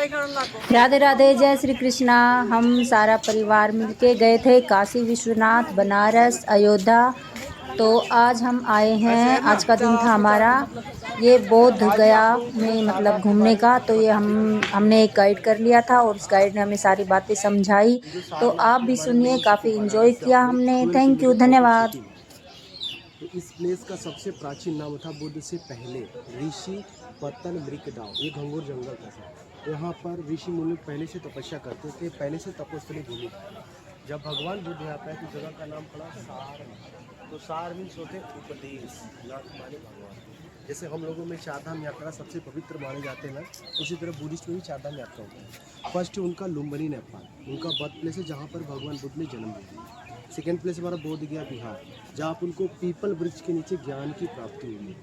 राधे राधे, जय श्री कृष्णा। हम सारा परिवार मिलके गए थे काशी विश्वनाथ, बनारस, अयोध्या। तो आज हम आए हैं, आज का दिन था हमारा ये बोध गया में मतलब घूमने का। तो ये हमने एक गाइड कर लिया था और उस गाइड ने हमें सारी बातें समझाई। तो आप भी सुनिए, काफ़ी एंजॉय किया हमने। थैंक यू, धन्यवाद। तो इस प्लेस का सबसे प्राचीन नाम था बुद्ध से पहले ऋषि पतन मृकडाव। ये घंघोर जंगल था सर। यहाँ पर ऋषि मुनि पहले से तपस्या करते थे, पहले से तपोस्थली भूमि थी। जब भगवान बुद्ध यहाँ पे तो जगह का नाम पड़ा सार। तो सार मीन्स होते उपदेश, नाथ माने भगवान। जैसे हम लोगों में चारधाम यात्रा सबसे पवित्र माने जाते हैं ना, उसी तरह बुद्धिस्ट में भी चारधाम यात्रा होता है। फर्स्ट उनका लुम्बिनी नेपाल, उनका बर्थ प्लेस है जहाँ पर भगवान बुद्ध ने जन्म लिया। सेकेंड प्लेस हमारा बोध गया बिहार, जहाँ पर उनको पीपल वृक्ष के नीचे ज्ञान की प्राप्ति हुई।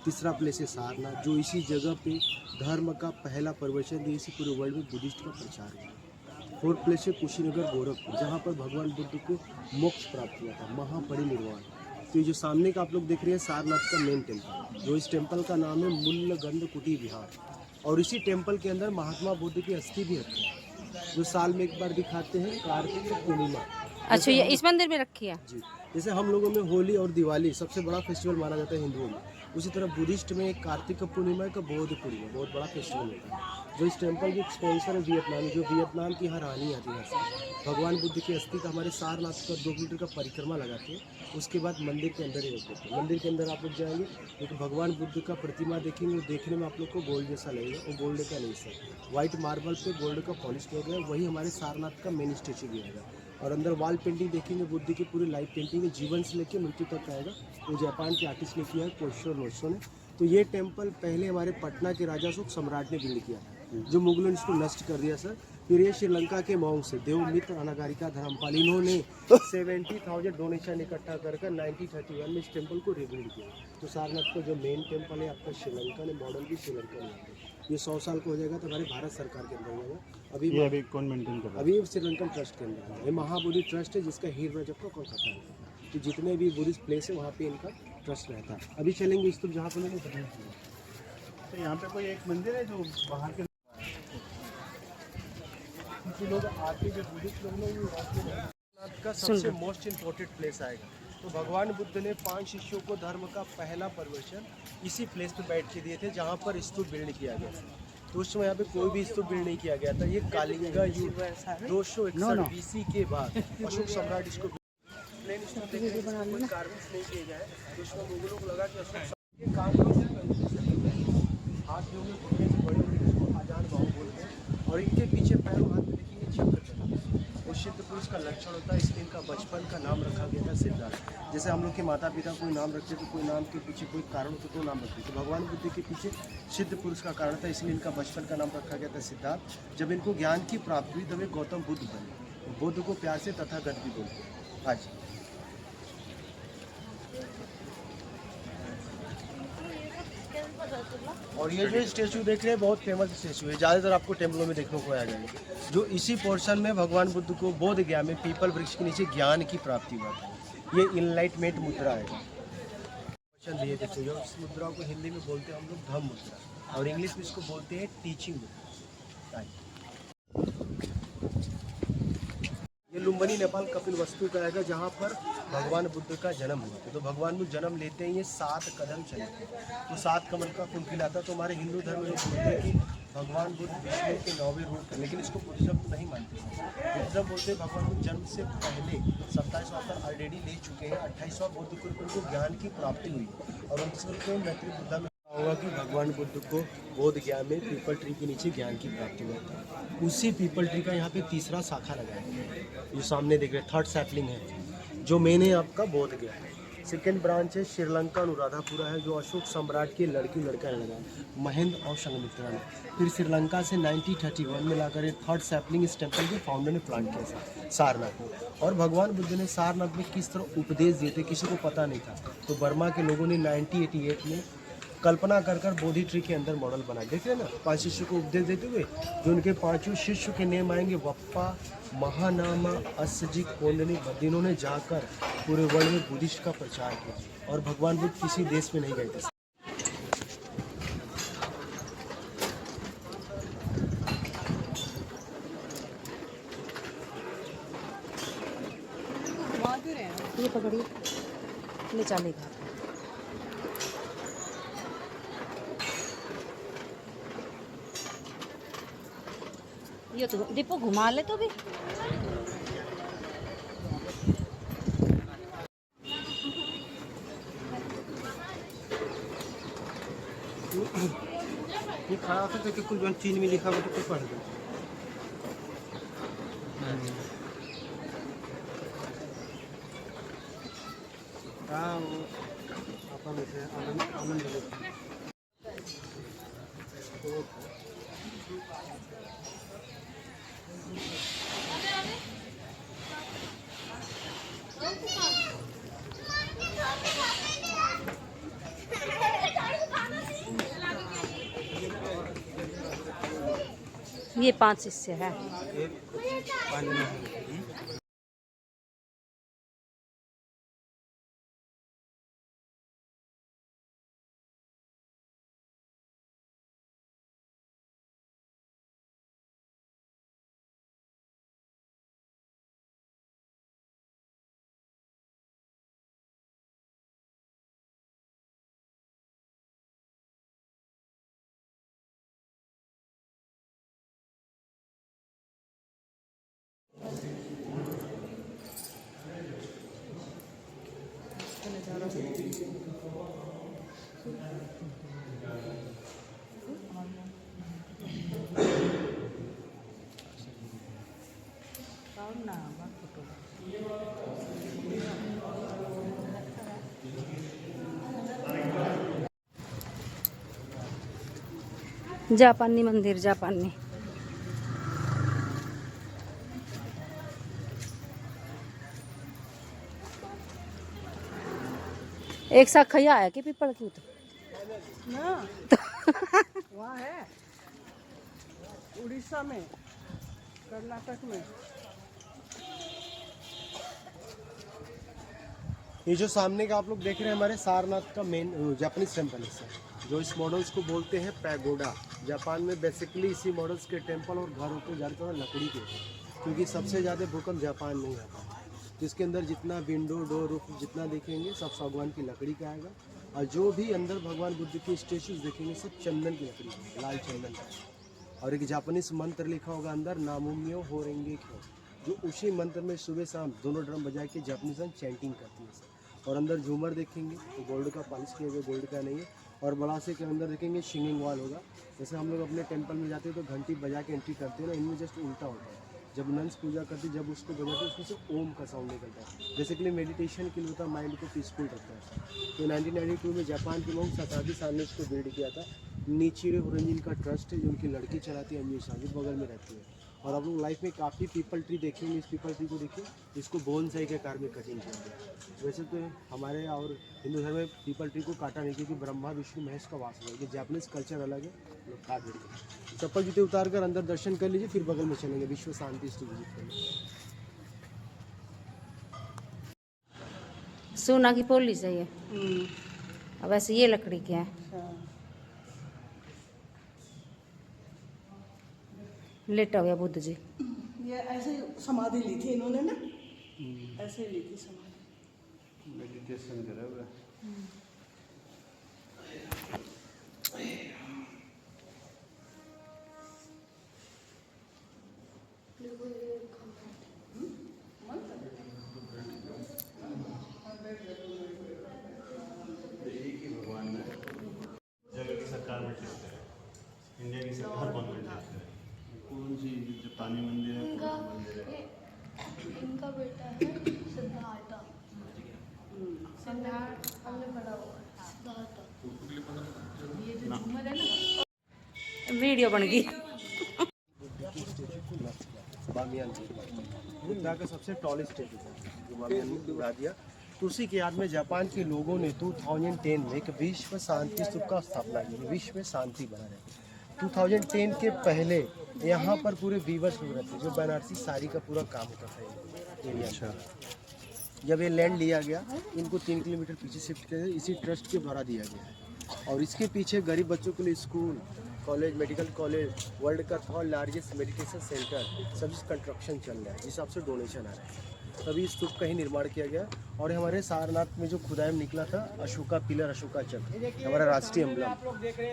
तीसरा प्लेस है सारनाथ, जो इसी जगह पे धर्म का पहला प्रवचन दिए, इसी पूरे वर्ल्ड में बुद्धिस्ट का प्रचार हुआ। फोर्थ प्लेस है कुशीनगर गोरखपुर, जहाँ पर भगवान बुद्ध को मोक्ष प्राप्त हुआ था, महापरिनिर्वाण। तो ये जो सामने का आप लोग देख रहे हैं सारनाथ का मेन टेम्पल, जो इस टेम्पल का नाम है मूल्यगंध कुटी विहार। और इसी टेम्पल के अंदर महात्मा बुद्ध की अस्थि भी रखी है, जो साल में एक बार दिखाते हैं, कार्तिक पूर्णिमा। अच्छा, ये इस मंदिर में रखी है जी। जैसे हम लोगों में होली और दिवाली सबसे बड़ा फेस्टिवल माना जाता है हिंदुओं में, उसी तरह बुद्धिस्ट में कार्तिक पूर्णिमा का बौद्ध पूर्णिमा बहुत बड़ा फेस्टिवल होता है। जो इस टेम्पल की स्पॉन्सर है वियतनाम, जो वियतनाम की यहाँ रानी आती है से भगवान बुद्ध की अस्थि का हमारे सारनाथ का 2 किलोमीटर का परिक्रमा लगाते हैं। उसके बाद मंदिर के अंदर ही रख देते हैं। मंदिर के अंदर आप लोग जाएंगे तो भगवान बुद्ध का प्रतिमा देखेंगे, देखने में आप लोग को गोल्ड जैसा लगेगा, वो गोल्ड का नहीं सर, व्हाइट मार्बल पे गोल्ड का पॉलिश किया गया, वही हमारे सारनाथ का मेन स्टेचू भी आएगा। और अंदर वॉल पेंटिंग देखेंगे, बुद्ध की पूरी लाइव पेंटिंग है, जीवन से लेकर मृत्यु तक आएगा। वो जापान के आर्टिस्ट ने किया है, कोशो नोशो ने। तो ये टेम्पल पहले हमारे पटना के राजा अशोक सम्राट ने बिल्ड किया था, जो मुगलों ने इसको नष्ट कर दिया सर। फिर ये श्रीलंका के मॉन्क से देवमित्र अनागारिका धर्मपाल, इन्होंने 70,000 डोनेशन इकट्ठा कर 1931 में इस टेम्पल को रिबिल्ड किया। तो सारनाथ का जो मेन टेम्पल है आपका श्रीलंका ने, मॉडल भी श्रीलंका में है। ये 100 साल का हो जाएगा तो हमारे भारत सरकार के अंदर हो जाएगा। अभी कौन मेंटेन कर रहा है? अभी श्रीलंकन ट्रस्ट के अंदर है। ये महाबोधि ट्रस्ट है, जिसका हीर रजब का कोलकाता है। तो जितने भी बुद्धिस्ट प्लेस है वहाँ पे इनका ट्रस्ट रहता है। अभी चलेंगे इस तरफ जहाँ पे मैंने बताया। तो यहाँ पे कोई एक मंदिर है जो बाहर के लोग आके, जो बुद्धिस्ट लोग का सबसे मोस्ट इम्पोर्टेंट प्लेस आएगा। तो भगवान बुद्ध ने 5 शिष्यों को धर्म का पहला प्रवचन इसी प्लेस पे बैठ के दिए थे, जहाँ पर स्तूप बिल्ड किया गया था। तो उस समय यहाँ पे कोई भी स्तूप बिल्ड नहीं किया गया था। ये कालिंगा युग 261 BC के बाद अशोक सम्राट इसको प्लेन स्तूप कार्विंग्स नहीं किए गए। तो उसमें मुगलों को लगा कि अशोक ये काम हाथ जो बड़े आजाद भाव बोलते हैं, और इनके पीछे पैरों हाथ में देखेंगे चक्र। वो सिद्ध पुरुष का लक्षण होता है, इसलिए इनका बचपन का नाम रखा गया था सिद्धार्थ। जैसे हम लोग के माता पिता कोई नाम रखते तो कोई नाम के पीछे कोई कारण होता तो नाम रखते, तो भगवान बुद्ध के पीछे सिद्ध पुरुष का कारण था, इसलिए इनका बचपन का नाम रखा गया था सिद्धार्थ। जब इनको ज्ञान की प्राप्ति हुई तब वे गौतम बुद्ध बने। बुद्ध को प्यार से तथागत भी बोलते हैं आज। और ये जो स्टेचू देख रहे हैं बहुत फेमस स्टेचू है, ज़्यादातर आपको टेम्पलों में देखने को आ जाएगा। जो इसी पोर्शन में भगवान बुद्ध को बोध गया में पीपल वृक्ष के नीचे ज्ञान की प्राप्ति हुआ था। ये इनलाइटमेंट मुद्रा है। क्वेश्चन दिए थे, जो इस मुद्रा को हिंदी में बोलते हैं हम लोग धम्म मुद्रा, और इंग्लिश में इसको बोलते हैं टीचिंग मुद्रा। ये लुम्बिनी नेपाल कपिलवस्तु का आएगा, जहाँ पर भगवान बुद्ध का जन्म हुआ था। तो भगवान बुद्ध जन्म लेते हैं ये 7 कदम चले थे, तो 7 कमल का फूल खिलाता। तो हमारे हिंदू धर्म में बोलते हैं कि भगवान बुद्ध विष्णु के 9वें रूप है, लेकिन इसको बुद्धिज्म नहीं मानते। बुद्धिज्म बोलते हैं भगवान बुद्ध जन्म से पहले 27 अवतार ऑलरेडी ले चुके हैं। 28वां बौद्ध कुल को ज्ञान की प्राप्ति हुई, और 29वें मैत्री बुद्धा में होगा कि भगवान बुद्ध को बोध गया में पीपल ट्री के नीचे ज्ञान की प्राप्ति हुआ था। उसी पीपल ट्री का यहाँ पे तीसरा शाखा लगा है, जो सामने देख रहे हैं, 3rd सैपलिंग है। जो मेन है आपका बोध गया है। सेकेंड ब्रांच है श्रीलंका अनुराधापुरा है, जो अशोक सम्राट के लड़की लड़का लगा महेंद्र और संघमित्रा ने। फिर श्रीलंका से 1931 में लाकर 3rd सैपलिंग इस टेम्पल के फाउंडर ने प्लांट किया सारनाथ में। और भगवान बुद्ध ने सारनाथ में किस तरह उपदेश दिए थे किसी को पता नहीं था। तो बर्मा के लोगों ने 1988 में कल्पना कर बोधि ट्री के अंदर मॉडल बनाए। देख रहे हैं ना, 5 शिष्यों को उपदेश देते हुए, जो उनके 5 शिष्य के नेम आएंगे वप्पा, महानामा, असजी, कोंडनी, जिन्होंने जाकर पूरे वर्ल्ड में बुद्धिस्ट का प्रचार किया। और भगवान बुद्ध किसी देश में नहीं गए थे। ये पकड़िए, ले चलेगा। ये तो दीपू घुमा ले तो भी। ये खड़ा होता है कि कुछ जो चीन में लिखा हुआ तो कुछ पढ़ दो। हाँ वो आपा में से आनंद ये 5 हिस्से है। जापानी मंदिर, जापानी। एक साथ खया है कि पीपल की तो ना वहाँ है उड़ीसा में, कर्नाटक में। ये जो सामने का आप लोग देख रहे हैं हमारे सारनाथ का मेन जापानीज टेम्पल है सर, जो इस मॉडल्स को बोलते हैं पैगोडा। जापान में बेसिकली इसी मॉडल्स के टेम्पल और घर होते ज़्यादातर लकड़ी के, क्योंकि सबसे ज़्यादा भूकंप जापान में ही आता है। जिसके अंदर जितना विंडो डोर रूफ जितना देखेंगे सब सागवान की लकड़ी का आएगा, और जो भी अंदर भगवान बुद्ध के स्टेचूज देखेंगे सब चंदन की लकड़ी का, लाल चंदन का। और एक जापानीज मंत्र लिखा होगा अंदर, नामुम्यो होरेंगे क्यों, जो उसी मंत्र में सुबह शाम दोनों ड्रम बजा के जापानीज चैंटिंग करती है। और अंदर झूमर देखेंगे तो गोल्ड का पॉलिश किया गया, गोल्ड का नहीं है। और बड़ा से के अंदर देखेंगे सिंगिंग वॉल होगा। जैसे हम लोग अपने टेंपल में जाते हैं तो घंटी बजा के एंट्री करते हैं ना, इनमें जस्ट उल्टा होता है। जब नंस पूजा करती है जब उसको बजाते हैं उसमें से ओम का साउंड निकलता है, बेसिकली मेडिटेशन के लिए होता है, माइंड को पीसफुल रखता है। तो 1992 में जापान के लोग शताब्दी साल में इसको बिल्ड किया था। नीचिरो होरेंजिन का ट्रस्ट है जो उनकी लड़की चलाती है, अंजू साजिद बगल में रहती है। और आप लोग लाइफ में काफ़ी पीपल ट्री देखेंगे, इस पीपल ट्री को देखिए, इसको बोनसाई के आकार में कटिंग किया गया। वैसे तो हमारे और हिंदू धर्म में पीपल ट्री को काटा नहीं, क्योंकि ब्रह्मा विष्णु महेश का वास है। ये जापानीज कल्चर अलग है, लोग काट देते। चप्पल जूते उतार कर अंदर दर्शन कर लीजिए, फिर बगल में चलेंगे विश्व शांति स्तूप विजिट करेंगे। सोना की पॉलिश है ये। अब वैसे ये लकड़ी की है। लेटा हुआ बुद्ध जी। ये ऐसे ही समाधि ली थी इन्होंने ना, ऐसे ही ली थी समाधि, मेडिटेशन करा हुआ। सरकार में टिकते हैं, इंडिया की सरकार बंद में टिकते हैं। कौन सी जापानी मंदिर है, कौन सा मंदिर है? इनका बेटा है सिद्धार्थ, सिद्धार्थ हमने पढ़ा हुआ है सिद्धार्थ। ये जो झूमर है ना, वीडियो बन गई। बामियान बुद्धा का सबसे टॉलेस्ट स्टेचू था जो बामियान ने बना दिया। तो उसी के याद में जापान के लोगों ने 2010 में एक विश्व शांति स्तूप का स्थापना की, विश्व में शांति बना रहे। 2010 के पहले यहाँ पर पूरे वीवर्स लोग रहते जो बनारसी साड़ी का पूरा काम होता था एरिया। अच्छा, जब ये लैंड लिया गया इनको 3 किलोमीटर पीछे शिफ्ट किया, इसी ट्रस्ट के द्वारा दिया गया है। और इसके पीछे गरीब बच्चों के लिए school, college, medical college, world का थर्ड लार्जेस्ट मेडिटेशन सेंटर, सब कंस्ट्रक्शन चल रहा है, जिस हिसाब से डोनेशन आ रहा है। तभी इस स्तूप का ही निर्माण किया गया। और हमारे सारनाथ में जो खुदाई में निकला था अशोका पिलर, अशोका चक्र, हमारा राष्ट्रीय एम्बलम।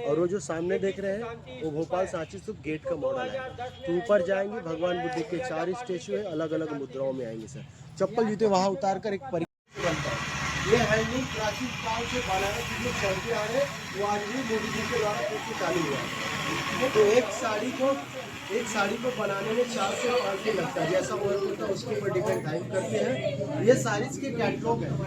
और वो जो सामने देख रहे हैं वो भोपाल सांची स्तूप गेट का मॉडल है। तो ऊपर जाएंगे, भगवान बुद्ध के 4 स्टेचू है, अलग अलग मुद्राओं में आएंगे सर। चप्पल जूते वहाँ उतार कर एक बनता है। ये हैंडलिंग प्राचीन काल से बनारस जो चलते आ रहे हैं वो आज भी मोदी जी के द्वारा चालू हुआ है। तो एक साड़ी को बनाने में 4 से 5 दिन लगता है, जैसा वर्क होता है उसके ऊपर डिपेंड टाइम करते हैं। ये साड़ीज के कैटलॉग है।